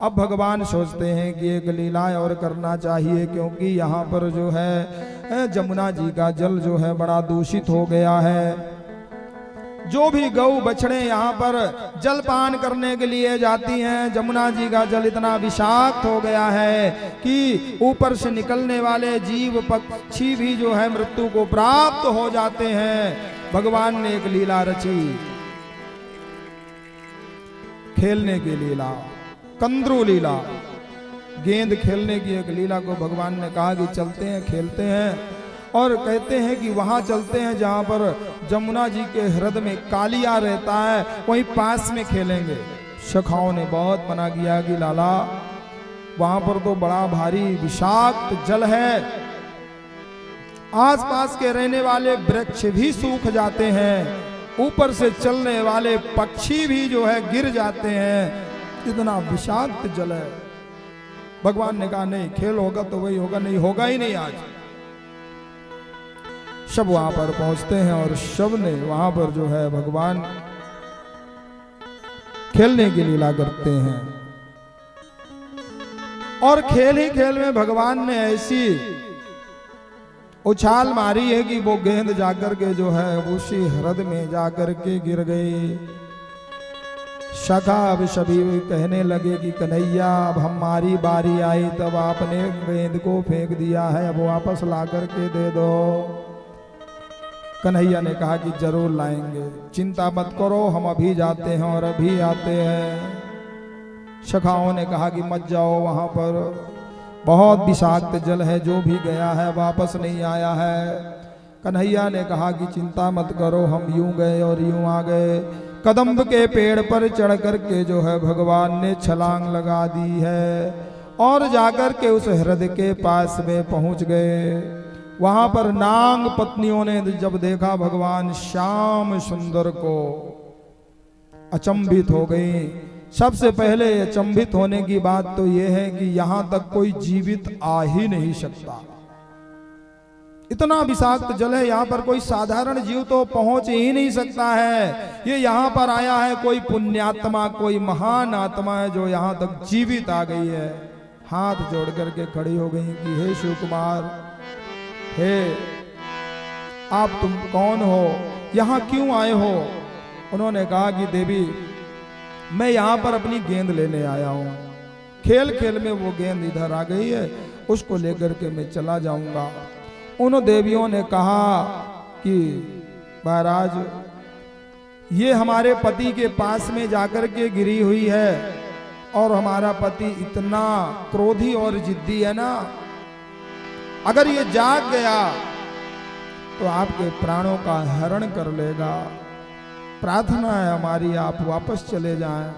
अब भगवान सोचते हैं कि एक लीला और करना चाहिए, क्योंकि यहाँ पर जो है जमुना जी का जल जो है बड़ा दूषित हो गया है। जो भी गौ बछड़े यहाँ पर जलपान करने के लिए जाती हैं, जमुना जी का जल इतना विषाक्त हो गया है कि ऊपर से निकलने वाले जीव पक्षी भी जो है मृत्यु को प्राप्त हो जाते हैं। भगवान ने एक लीला रची, खेलने की लीला, कंद्रू लीला, गेंद खेलने की एक लीला को भगवान ने कहा कि चलते हैं खेलते हैं। और कहते हैं कि वहां चलते हैं जहां पर जमुना जी के हृदय में कालिया रहता है, वहीं पास में खेलेंगे। सखाओं ने बहुत मना किया कि लाला वहां पर तो बड़ा भारी विषाक्त जल है, आसपास के रहने वाले वृक्ष भी सूख जाते हैं, ऊपर से चलने वाले पक्षी भी जो है गिर जाते हैं, इतना विषाक्त जल है। भगवान ने कहा नहीं, खेल होगा तो वही होगा, नहीं होगा ही नहीं। आज सब वहां पर पहुंचते हैं और सब ने वहां पर जो है भगवान खेलने की लीला करते हैं। और खेल ही खेल में भगवान ने ऐसी उछाल मारी है कि वो गेंद जाकर के जो है उसी हृदय में जाकर के गिर गई। सखा अब सभी कहने लगे कि कन्हैया अब हमारी बारी आई, तब आपने गेंद को फेंक दिया है, अब वापस ला करके दे दो। कन्हैया ने कहा कि जरूर लाएंगे, चिंता मत करो, हम अभी जाते हैं और अभी आते हैं। सखाओं ने कहा कि मत जाओ, वहां पर बहुत विषाक्त जल है, जो भी गया है वापस नहीं आया है। कन्हैया ने कहा कि चिंता मत करो, हम यूं गए और यूं आ गए। कदम्ब के पेड़ पर चढ़ करके जो है भगवान ने छलांग लगा दी है और जाकर के उस हृदय के पास में पहुंच गए। वहां पर नांग पत्नियों ने जब देखा भगवान श्याम सुंदर को, अचंभित हो गई। सबसे पहले अचंभित होने की बात तो यह है कि यहां तक कोई जीवित आ ही नहीं सकता, इतना विषाक्त जल है, यहाँ पर कोई साधारण जीव तो पहुंच ही नहीं सकता है। ये यहाँ पर आया है कोई पुण्यात्मा, कोई महान आत्मा है जो यहाँ तक जीवित आ गई है। हाथ जोड़ करके खड़ी हो गई कि हे शिव कुमार, हे आप तुम कौन हो, यहाँ क्यों आए हो? उन्होंने कहा कि देवी मैं यहाँ पर अपनी गेंद लेने आया हूँ, खेल खेल में वो गेंद इधर आ गई है, उसको लेकर के मैं चला जाऊंगा। उन देवियों ने कहा कि महाराज ये हमारे पति के पास में जाकर के गिरी हुई है और हमारा पति इतना क्रोधी और जिद्दी है ना, अगर ये जाग गया तो आपके प्राणों का हरण कर लेगा। प्रार्थना है हमारी आप वापस चले जाएं।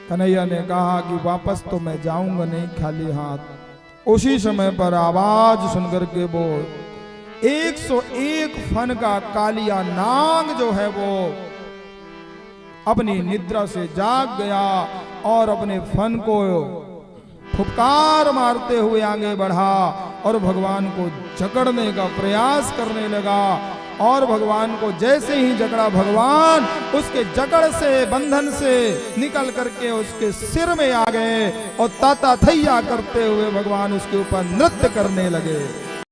कन्हैया ने कहा कि वापस तो मैं जाऊंगा नहीं खाली हाथ। उसी समय पर आवाज सुनकर के वो 101 फन का कालिया नाग जो है वो अपनी निद्रा से जाग गया और अपने फन को फुफकार मारते हुए आगे बढ़ा और भगवान को जकड़ने का प्रयास करने लगा। और भगवान को जैसे ही जकड़ा, भगवान उसके जकड़ से, बंधन से निकल करके उसके सिर में आ गए और ताता थैया करते हुए भगवान उसके ऊपर नृत्य करने लगे।